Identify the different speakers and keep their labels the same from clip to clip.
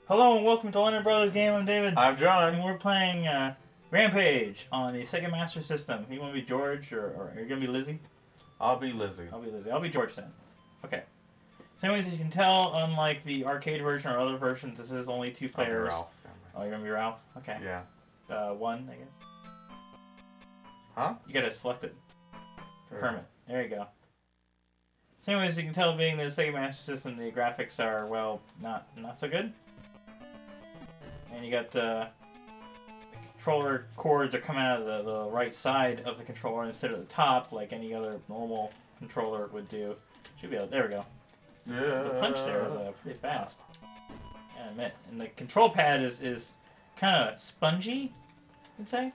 Speaker 1: Hello and welcome to Leonard Brothers Game. I'm David.
Speaker 2: I'm John.
Speaker 1: And we're playing Rampage on the Sega Master System. You want to be George or are you going to be Lizzie?
Speaker 2: I'll be Lizzie.
Speaker 1: I'll be Lizzie. I'll be George then. Okay. So anyways, as you can tell, unlike the arcade version or other versions, this is only two players.
Speaker 2: I'll be Ralph.
Speaker 1: Oh, you're going to be Ralph? Okay.
Speaker 2: Yeah.
Speaker 1: One, I guess.
Speaker 2: Huh?
Speaker 1: You got to select it. Confirm it. There you go. So anyways, as you can tell, being the Sega Master System, the graphics are, well, not so good. And you got the controller cords are coming out of the right side of the controller instead of the top, like any other normal controller would do. Should be able. There we go.
Speaker 2: Yeah.
Speaker 1: The punch there is pretty fast. Yeah, I admit. And the control pad is kind of spongy, I'd say.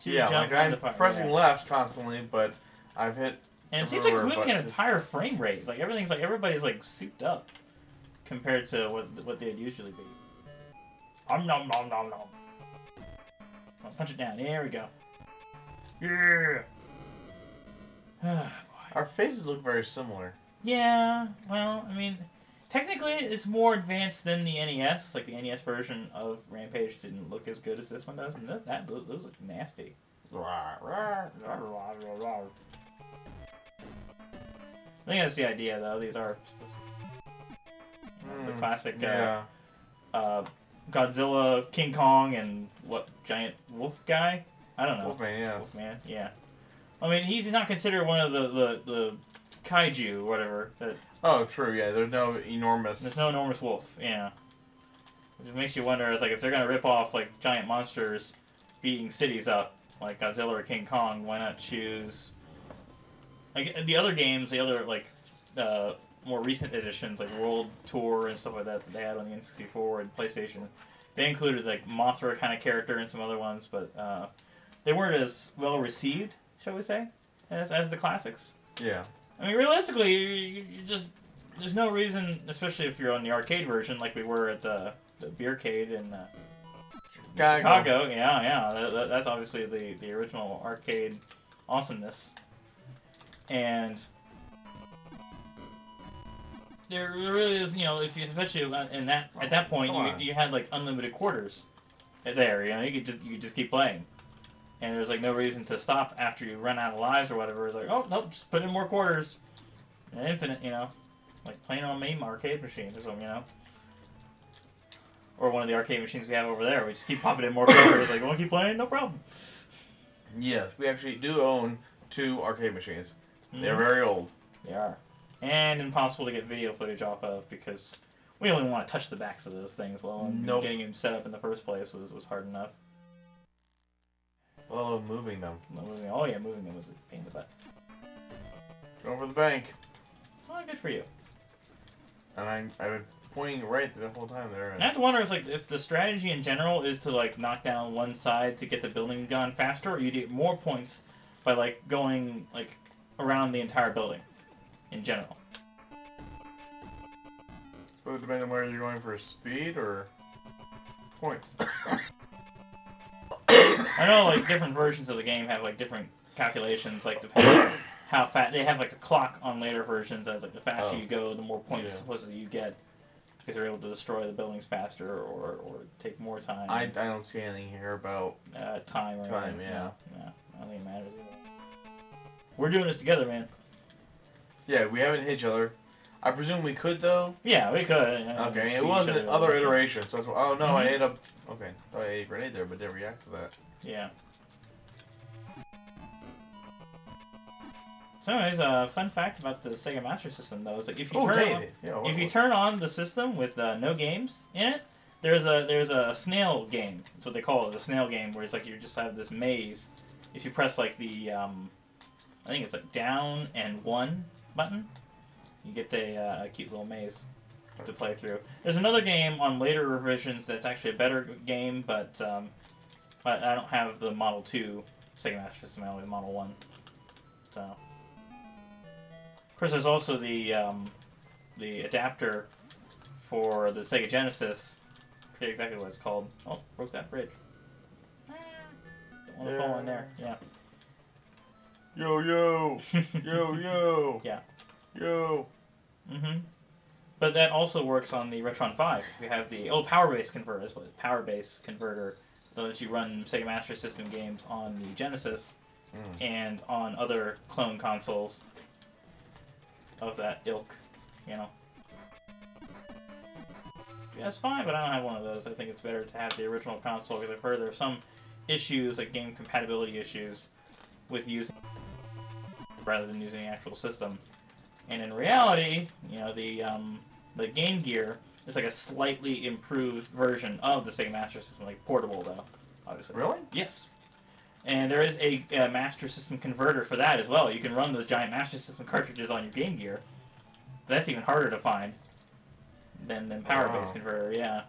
Speaker 2: Yeah, like I'm pressing left constantly, but I've hit.
Speaker 1: And it seems like it's moving at a higher frame rate. Like everybody's like souped up compared to what they'd usually be. Nom nom nom nom. I'll punch it down. There we go. Yeah.
Speaker 2: Our faces look very similar.
Speaker 1: Yeah. Well, I mean, technically it's more advanced than the NES. Like the NES version of Rampage didn't look as good as this one does, and those look nasty. I think that's the idea, though. These are the classic. Godzilla, King Kong, and what, giant wolf guy? I don't know.
Speaker 2: Wolfman, yes.
Speaker 1: Wolfman, yeah. I mean, he's not considered one of the kaiju or whatever.
Speaker 2: Oh, true, yeah. There's no enormous
Speaker 1: wolf, yeah. Which makes you wonder, like, if they're gonna rip off, like, giant monsters beating cities up, like Godzilla or King Kong, why not choose... Like, the other games, the other, like, more recent editions, like World Tour and stuff like that they had on the N64 and PlayStation, they included like Mothra kind of character and some other ones, but they weren't as well received, shall we say, as the classics.
Speaker 2: Yeah.
Speaker 1: I mean, realistically, you just there's no reason, especially if you're on the arcade version, like we were at the Beercade in Chicago. Yeah. That's obviously the original arcade awesomeness, and. There really is, you know, if you especially in that at that point you had like unlimited quarters there, you know, you could just keep playing, and there's like no reason to stop after you run out of lives or whatever. It's like, oh nope, just put in more quarters, and infinite, you know, like playing on MAME arcade machines or something, you know, or one of the arcade machines we have over there. We just keep popping in more quarters. Like, you want to keep playing? No problem.
Speaker 2: Yes, we actually do own 2 arcade machines. They're very old.
Speaker 1: They are. And impossible to get video footage off of because we only want to touch the backs of those things, let alone getting them set up in the first place was hard enough.
Speaker 2: Well, moving them.
Speaker 1: Oh yeah, moving them was a pain in the butt.
Speaker 2: Going for the bank.
Speaker 1: Oh, good for you.
Speaker 2: And I've been pointing right the whole time there.
Speaker 1: And I have to wonder if the strategy in general is to like knock down one side to get the building gone faster, or you get more points by like going like around the entire building. In general.
Speaker 2: So it depends on whether you're going for speed or points.
Speaker 1: I know like different versions of the game have like different calculations, like depending on how fast they have like a clock on later versions as like the faster you go, the more points supposedly you get because they're able to destroy the buildings faster or take more time.
Speaker 2: I don't see anything here about
Speaker 1: time or
Speaker 2: time,
Speaker 1: anything.
Speaker 2: yeah.
Speaker 1: No, I don't think it matters either. We're doing this together, man.
Speaker 2: Yeah, we haven't hit each other. I presume we could, though?
Speaker 1: Yeah, we could.
Speaker 2: Okay, it wasn't other iterations. So that's oh, no, I ate a... Okay, I thought I ate a grenade there, but didn't react to that.
Speaker 1: Yeah. So anyways, fun fact about the Sega Master System, though, is like if you turn on the system with no games in it, there's a snail game. That's what they call it, a snail game, where it's like you just have this maze. If you press like the... I think it's like down and 1 button, you get a cute little maze to play through. There's another game on later revisions that's actually a better game, but I don't have the Model 2 Sega Master System, I only have the Model 1. So, of course, there's also the adapter for the Sega Genesis. I forget exactly what it's called. Oh, broke that bridge. Don't want to fall in there. Yeah.
Speaker 2: Yo, yo! Yo, yo!
Speaker 1: Yeah.
Speaker 2: Yo!
Speaker 1: Mm-hmm. But that also works on the Retron 5. We have the power base converter. That's what power base converter that lets you run Sega Master System games on the Genesis and on other clone consoles of that ilk. You know. Yeah, it's fine, but I don't have one of those. I think it's better to have the original console because I've heard there are some issues, like game compatibility issues, with using rather than using the actual system. And in reality, you know, the Game Gear is like a slightly improved version of the Sega Master System, like portable though, obviously.
Speaker 2: Really?
Speaker 1: Yes. And there is a Master System converter for that as well. You can run those giant Master System cartridges on your Game Gear. But that's even harder to find than Power Base converter, yeah.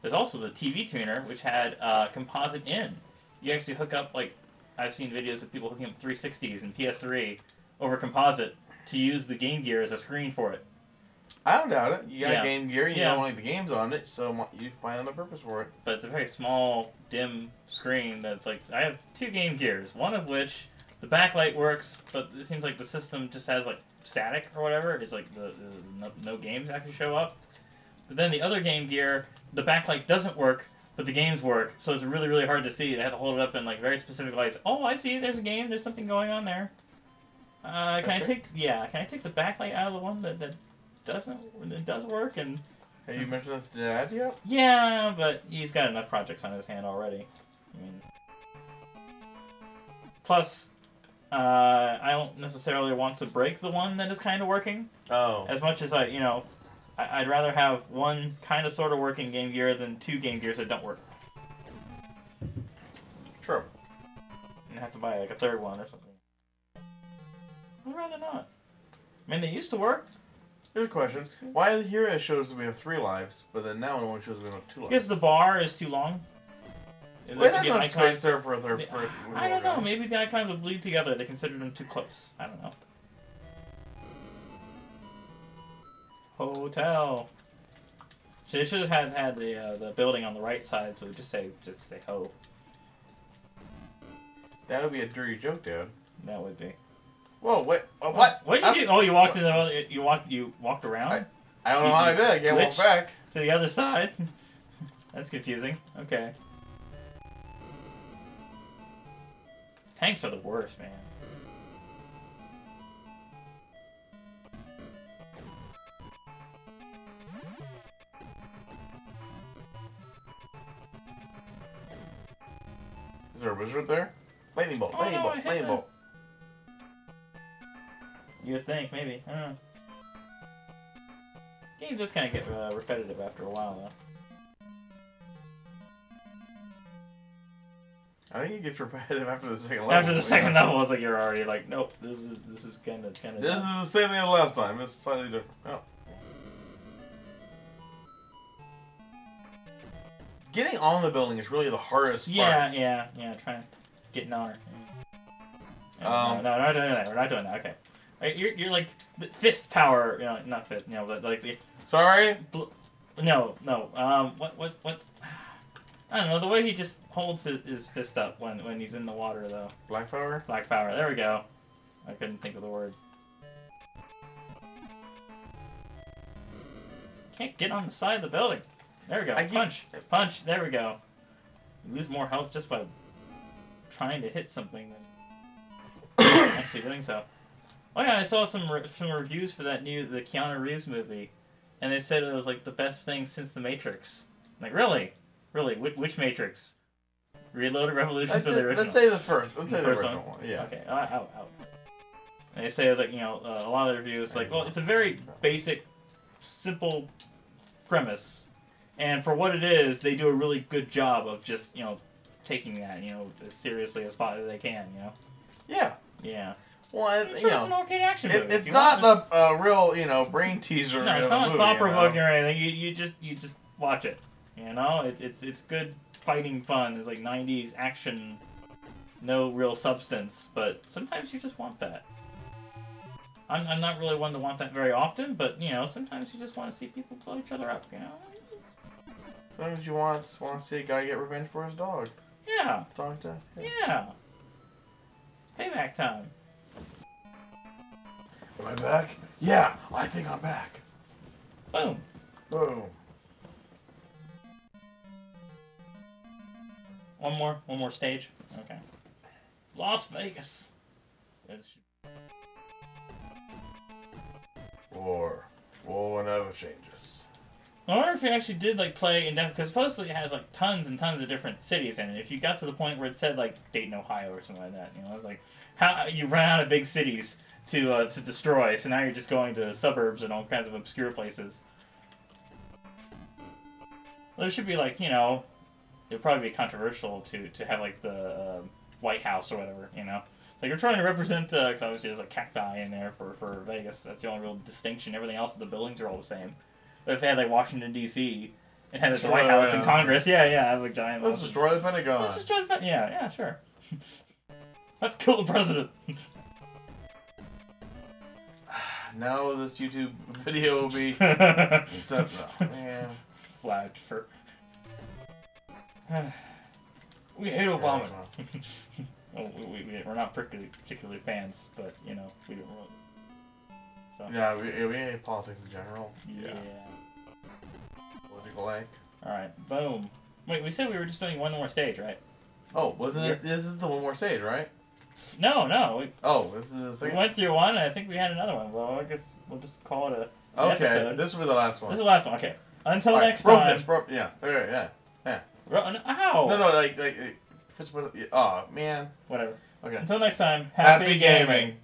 Speaker 1: There's also the TV tuner, which had composite in. You actually hook up, like, I've seen videos of people hooking up 360s and PS3 over composite to use the Game Gear as a screen for it.
Speaker 2: I don't doubt it. You got a Game Gear, you don't like the games on it, so you find a purpose for it.
Speaker 1: But it's a very small, dim screen that's like, I have 2 Game Gears, one of which the backlight works, but it seems like the system just has, like, static or whatever. It's like no games actually show up. But then the other Game Gear, the backlight doesn't work, but the games work, so it's really, really hard to see. They have to hold it up in like very specific lights. Oh, I see. There's a game. There's something going on there. Can I take the backlight out of the one that does work? And
Speaker 2: have you mentioned this to Dad yet?
Speaker 1: Yeah, but he's got enough projects on his hand already. I mean, plus, I don't necessarily want to break the one that is kind of working.
Speaker 2: Oh. As
Speaker 1: much as I'd rather have one kind of sort of working Game Gear than 2 Game Gears that don't work.
Speaker 2: True.
Speaker 1: And have to buy like a third one or something. I'd rather not. I mean, they used to work.
Speaker 2: Here's a question. Why here it shows that we have 3 lives, but then now it only shows we have 2 lives?
Speaker 1: Because the bar is too long.
Speaker 2: Wait, there's no space there for a third person.
Speaker 1: I don't know. Maybe the icons will bleed together. They consider them too close. I don't know. Hotel. So they should have had the building on the right side, so just say ho.
Speaker 2: That would be a dirty joke, Dad.
Speaker 1: That would be.
Speaker 2: Whoa! Wait. What?
Speaker 1: What did you do? Oh, you walked in the. You walked around.
Speaker 2: I don't know how I did. I can't walk back
Speaker 1: to the other side. That's confusing. Okay. Tanks are the worst, man.
Speaker 2: Is there a wizard there? Lightning bolt, lightning bolt, lightning bolt.
Speaker 1: You would think, maybe. I don't know. Games just kind of get repetitive after a while, though.
Speaker 2: I think it gets repetitive after the second level.
Speaker 1: After the second level, it's like you're already like, nope, this is kind of.
Speaker 2: This is the same thing as last time. It's slightly different. Oh. Getting on the building is really the hardest part.
Speaker 1: Yeah. Trying to get on her. No, we're not doing that. We're not doing that. Okay. You're like fist power. You know, not fist. You know, but like the.
Speaker 2: Sorry.
Speaker 1: No. What? I don't know. The way he just holds his fist up when he's in the water, though.
Speaker 2: Black power.
Speaker 1: Black power. There we go. I couldn't think of the word. Can't get on the side of the building. There we go. Punch. There we go. You lose more health just by trying to hit something than actually doing so. Oh yeah, I saw some reviews for the Keanu Reeves movie, and they said it was like the best thing since The Matrix. I'm like, really? Which Matrix? Reloaded, Revolutions, or the original?
Speaker 2: Let's say the first. Let's say the original one. Yeah.
Speaker 1: Okay. Out. And they say like a lot of the reviews like, well, it's a very basic, simple premise. And for what it is, they do a really good job of just, taking that, as seriously as they can,
Speaker 2: Yeah.
Speaker 1: Yeah.
Speaker 2: Well,
Speaker 1: it's an arcade action movie.
Speaker 2: It's not the real, brain teaser.
Speaker 1: No, it's not thought provoking or anything. You just watch it. It's good fighting fun. It's like 90s action, no real substance. But sometimes you just want that. I'm not really one to want that very often, but sometimes you just want to see people blow each other up.
Speaker 2: Sometimes you want to see a guy get revenge for his dog.
Speaker 1: Yeah.
Speaker 2: Dog death.
Speaker 1: Yeah. Payback time.
Speaker 2: Am I back? Yeah, I think I'm back.
Speaker 1: Boom.
Speaker 2: Boom.
Speaker 1: One more stage. Okay. Las Vegas.
Speaker 2: War never changes.
Speaker 1: I wonder if you actually did like play in depth, because supposedly it has like tons and tons of different cities in it. If you got to the point where it said like Dayton, Ohio, or something like that, you know, it's like how you ran out of big cities to destroy, so now you're just going to suburbs and all kinds of obscure places. Well, there should be like, you know, it'd probably be controversial to have like the White House or whatever, you know. Like, you're trying to represent, because obviously there's a cacti in there for Vegas. That's the only real distinction. Everything else, the buildings are all the same. But if they had, like, Washington, D.C., and had like, the White House and Congress, yeah, have, like, giant...
Speaker 2: Let's destroy the Pentagon.
Speaker 1: Let's destroy the Pentagon. Yeah, sure. Let's kill the president.
Speaker 2: Now this YouTube video will be... sent, man.
Speaker 1: Flagged for... We hate Obama. Well, we're not particularly fans, but, you know, we don't really... So.
Speaker 2: Yeah, we hate politics in general.
Speaker 1: Yeah.
Speaker 2: Political act.
Speaker 1: Alright, boom. Wait, we said we were just doing one more stage, right?
Speaker 2: Oh, wasn't this is the one more stage, right?
Speaker 1: No.
Speaker 2: This is the second.
Speaker 1: We went through one, and I think we had another one. Well, I guess we'll just call it a
Speaker 2: okay,
Speaker 1: episode.
Speaker 2: This will be the last one.
Speaker 1: This is the last one, okay. Until next
Speaker 2: time.
Speaker 1: Yeah.
Speaker 2: Okay, yeah.
Speaker 1: Ow!
Speaker 2: No, like oh, man.
Speaker 1: Whatever.
Speaker 2: Okay.
Speaker 1: Until next time,
Speaker 2: happy gaming.